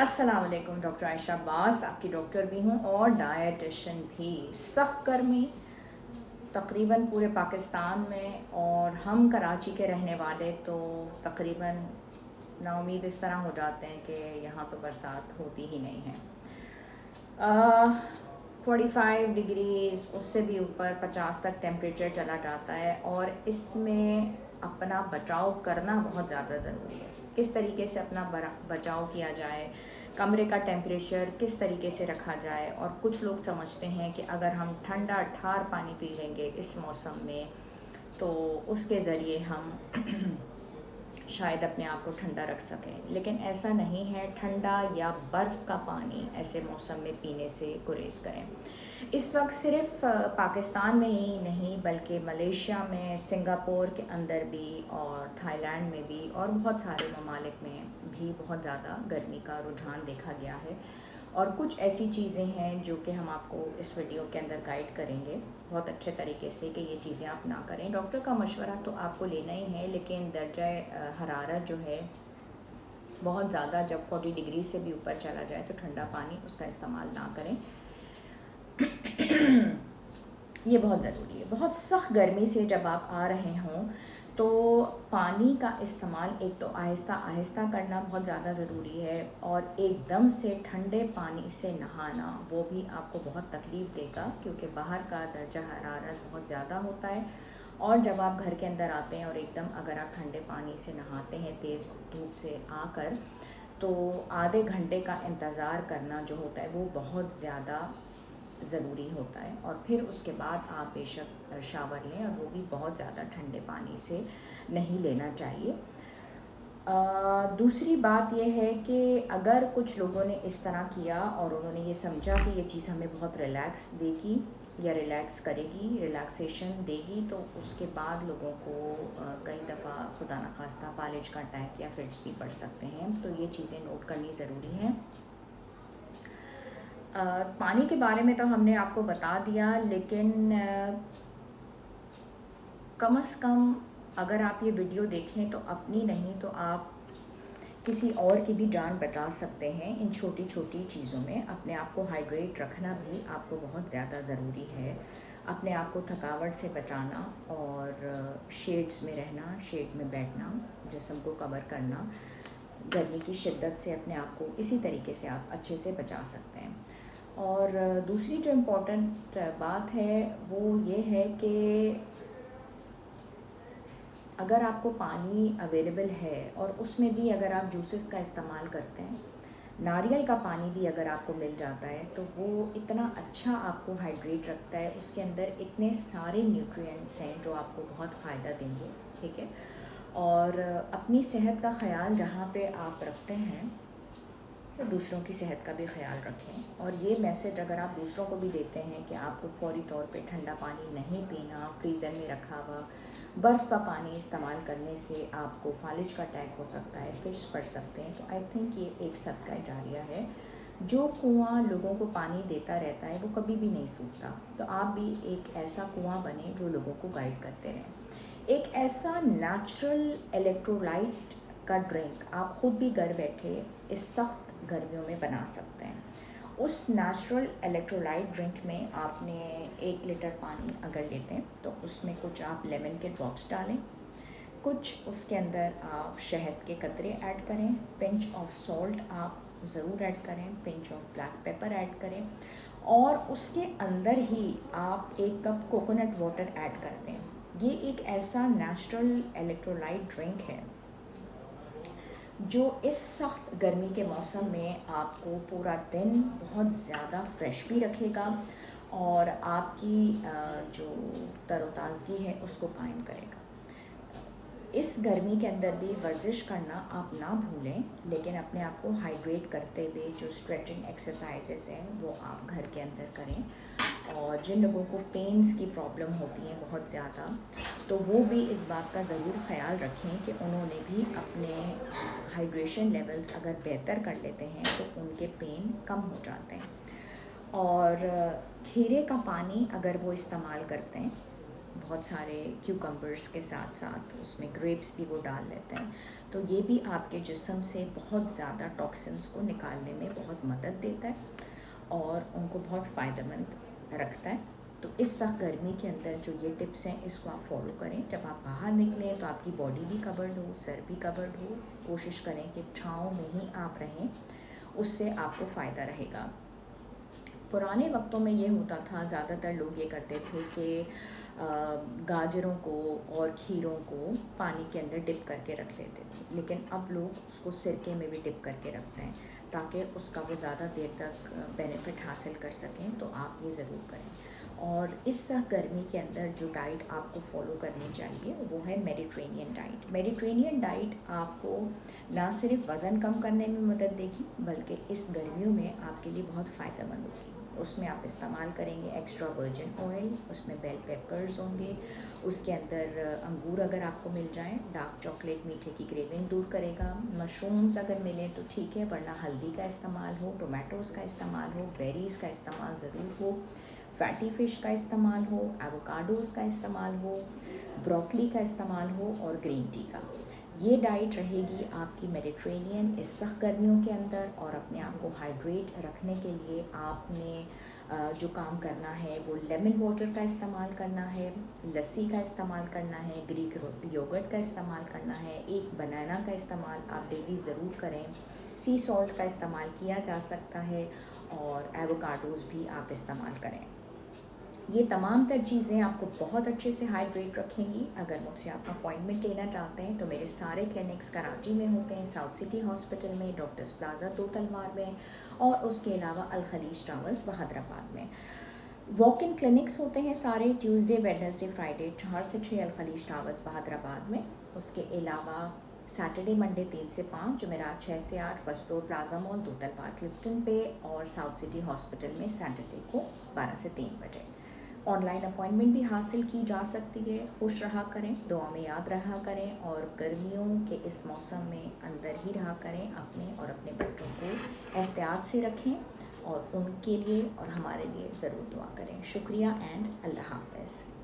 अस्सलाम वालेकुम। डॉक्टर आयशा अब्बास आपकी डॉक्टर भी हूँ और डायटिशियन भी। सख्त गर्मी तकरीबन पूरे पाकिस्तान में, और हम कराची के रहने वाले तो तकरीबन नाउमीद इस तरह हो जाते हैं कि यहाँ तो बरसात होती ही नहीं है। 45 डिग्रीज़, उससे भी ऊपर 50 तक टेम्परेचर चला जाता है, और इसमें अपना बचाव करना बहुत ज़्यादा ज़रूरी है। किस तरीके से अपना बचाव किया जाए, कमरे का टेम्परेचर किस तरीके से रखा जाए। और कुछ लोग समझते हैं कि अगर हम ठंडा ठार पानी पी लेंगे इस मौसम में तो उसके ज़रिए हम शायद अपने आप को ठंडा रख सकें, लेकिन ऐसा नहीं है। ठंडा या बर्फ़ का पानी ऐसे मौसम में पीने से गुरेज करें। इस वक्त सिर्फ पाकिस्तान में ही नहीं बल्कि मलेशिया में, सिंगापुर के अंदर भी, और थाईलैंड में भी, और बहुत सारे ममालिक में भी बहुत ज़्यादा गर्मी का रुझान देखा गया है। और कुछ ऐसी चीज़ें हैं जो कि हम आपको इस वीडियो के अंदर गाइड करेंगे बहुत अच्छे तरीके से कि ये चीज़ें आप ना करें। डॉक्टर का मशवरा तो आपको लेना ही है, लेकिन दर्जा हरारत जो है बहुत ज़्यादा जब 40 डिग्री से भी ऊपर चला जाए तो ठंडा पानी उसका इस्तेमाल ना करें। ये बहुत ज़रूरी है। बहुत सख्त गर्मी से जब आप आ रहे हों तो पानी का इस्तेमाल एक तो आहिस्ता आहिस्ता करना बहुत ज़्यादा ज़रूरी है, और एकदम से ठंडे पानी से नहाना वो भी आपको बहुत तकलीफ़ देगा, क्योंकि बाहर का दर्जा हरारत बहुत ज़्यादा होता है। और जब आप घर के अंदर आते हैं और एकदम अगर आप ठंडे पानी से नहाते हैं तेज़ धूप से आकर, तो आधे घंटे का इंतज़ार करना जो होता है वो बहुत ज़्यादा ज़रूरी होता है। और फिर उसके बाद आप बेशक शावर लें, और वो भी बहुत ज़्यादा ठंडे पानी से नहीं लेना चाहिए। दूसरी बात यह है कि अगर कुछ लोगों ने इस तरह किया और उन्होंने ये समझा कि ये चीज़ हमें बहुत रिलैक्स देगी या रिलैक्स करेगी, रिलैक्सेशन देगी, तो उसके बाद लोगों को कई दफ़ा खुदा न खास्ता फालिज का अटैक या फिट्स भी पड़ सकते हैं। तो ये चीज़ें नोट करनी ज़रूरी हैं। पानी के बारे में तो हमने आपको बता दिया, लेकिन कम से कम अगर आप ये वीडियो देखें तो अपनी नहीं तो आप किसी और की भी जान बचा सकते हैं। इन छोटी छोटी चीज़ों में अपने आप को हाइड्रेट रखना भी आपको बहुत ज़्यादा ज़रूरी है। अपने आप को थकावट से बचाना, और शेड्स में रहना, शेड में बैठना, जिस्म को कवर करना, गर्मी की शिद्दत से अपने आप को इसी तरीके से आप अच्छे से बचा सकते हैं। और दूसरी जो इम्पोर्टेंट बात है वो ये है कि अगर आपको पानी अवेलेबल है और उसमें भी अगर आप जूसेस का इस्तेमाल करते हैं, नारियल का पानी भी अगर आपको मिल जाता है तो वो इतना अच्छा आपको हाइड्रेट रखता है। उसके अंदर इतने सारे न्यूट्रिएंट्स हैं जो आपको बहुत फ़ायदा देंगे, ठीक है। और अपनी सेहत का ख्याल जहाँ पे आप रखते हैं तो दूसरों की सेहत का भी ख्याल रखें। और ये मैसेज अगर आप दूसरों को भी देते हैं कि आपको फौरी तौर पे ठंडा पानी नहीं पीना, फ्रीज़र में रखा हुआ बर्फ़ का पानी इस्तेमाल करने से आपको फालिज का अटैक हो सकता है, फिट्स पड़ सकते हैं, तो आई थिंक ये एक सदका जारिया है। जो कुआं लोगों को पानी देता रहता है वो कभी भी नहीं सूखता, तो आप भी एक ऐसा कुआं बने जो लोगों को गाइड करते रहें। एक ऐसा नेचुरल इलेक्ट्रोलाइट का ड्रिंक आप ख़ुद भी घर बैठे इस सख्त गर्मियों में बना सकते हैं। उस नेचुरल इलेक्ट्रोलाइट ड्रिंक में आपने 1 लीटर पानी अगर लेते हैं तो उसमें कुछ आप लेमन के ड्रॉप्स डालें, कुछ उसके अंदर आप शहद के कतरे ऐड करें, पिंच ऑफ सॉल्ट आप ज़रूर ऐड करें, pinch of black pepper add करें, और उसके अंदर ही आप 1 कप कोकोनट वाटर ऐड कर दें। ये एक ऐसा नेचुरल इलेक्ट्रोलाइट ड्रिंक है जो इस सख्त गर्मी के मौसम में आपको पूरा दिन बहुत ज़्यादा फ्रेश भी रखेगा, और आपकी जो तरोताज़गी है उसको कायम करेगा। इस गर्मी के अंदर भी वर्जिश करना आप ना भूलें, लेकिन अपने आप को हाइड्रेट करते हुए जो स्ट्रेचिंग एक्सरसाइजेस हैं वो आप घर के अंदर करें। और जिन लोगों को पेन्स की प्रॉब्लम होती है बहुत ज़्यादा, तो वो भी इस बात का ज़रूर ख्याल रखें कि उन्होंने भी अपने हाइड्रेशन लेवल्स अगर बेहतर कर लेते हैं तो उनके पेन कम हो जाते हैं। और खीरे का पानी अगर वो इस्तेमाल करते हैं, बहुत सारे क्यूकम्बर्स के साथ साथ उसमें ग्रेप्स भी वो डाल लेते हैं, तो ये भी आपके जिस्म से बहुत ज़्यादा टॉक्सिन्स को निकालने में बहुत मदद देता है और उनको बहुत फ़ायदेमंद रखता है। तो इस सख्त गर्मी के अंदर जो ये टिप्स हैं इसको आप फॉलो करें। जब आप बाहर निकलें तो आपकी बॉडी भी कवर्ड हो, सर भी कवर्ड हो। कोशिश करें कि छाँव में ही आप रहें, उससे आपको फ़ायदा रहेगा। पुराने वक्तों में ये होता था, ज़्यादातर लोग ये करते थे कि गाजरों को और खीरों को पानी के अंदर डिप करके रख लेते थे, लेकिन अब लोग उसको सिरके में भी डिप करके रखते हैं ताकि उसका वो ज़्यादा देर तक बेनिफिट हासिल कर सकें। तो आप ये ज़रूर करें। और इस गर्मी के अंदर जो डाइट आपको फॉलो करनी चाहिए वो है मेडिटेरेनियन डाइट। मेडिटेरेनियन डाइट आपको ना सिर्फ वज़न कम करने में मदद देगी बल्कि इस गर्मियों में आपके लिए बहुत फ़ायदेमंद होगी। उसमें आप इस्तेमाल करेंगे एक्स्ट्रा वर्जिन ऑयल, उसमें बेल पेपर्स होंगे, उसके अंदर अंगूर अगर आपको मिल जाएं, डार्क चॉकलेट मीठे की क्रेविंग दूर करेगा। मशरूम्स अगर मिलें तो ठीक है, वरना हल्दी का इस्तेमाल हो, टोमेटोज़ का इस्तेमाल हो, बेरीज़ का इस्तेमाल ज़रूर हो, फैटी फ़िश का इस्तेमाल हो, एवोकाडोज़ का इस्तेमाल हो, ब्रोकली का इस्तेमाल हो और ग्रीन टी का। ये डाइट रहेगी आपकी मेडिटेरेनियन इस सख्त गर्मियों के अंदर। और अपने आप को हाइड्रेट रखने के लिए आपने जो काम करना है वो लेमन वाटर का इस्तेमाल करना है, लस्सी का इस्तेमाल करना है, ग्रीक योगर्ट का इस्तेमाल करना है, एक बनाना का इस्तेमाल आप डेली ज़रूर करें। सी सॉल्ट का इस्तेमाल किया जा सकता है और एवोकाडोज़ भी आप इस्तेमाल करें। ये तमाम तर चीज़ें आपको बहुत अच्छे से हाइड्रेट रखेंगी। अगर मुझसे आप अपॉइंटमेंट लेना चाहते हैं तो मेरे सारे क्लिनिक्स कराची में होते हैं, साउथ सिटी हॉस्पिटल में, डॉक्टर्स प्लाजा दो तलवार में, और उसके अलावा अल खलीज टावर्स हैदराबाद में। वॉक इन क्लिनिक्स होते हैं सारे ट्यूसडे, वेडनेसडे, फ्राइडे 4 से 6 अल खलीज टावर्स हैदराबाद में। उसके अलावा सैटरडे, मंडे 3 से 5 जुमेरात 6 से 8 फर्स्ट फ्लोर प्लाजा मॉल दो तलवार क्लिफ्टन पे, और साउथ सिटी हॉस्पिटल में सैटरडे को 12 से 3 बजे। ऑनलाइन अपॉइंटमेंट भी हासिल की जा सकती है। खुश रहा करें, दुआ में याद रहा करें, और गर्मियों के इस मौसम में अंदर ही रहा करें। अपने और अपने बच्चों को एहतियात से रखें और उनके लिए और हमारे लिए ज़रूर दुआ करें। शुक्रिया एंड अल्लाह हाफ़िज़।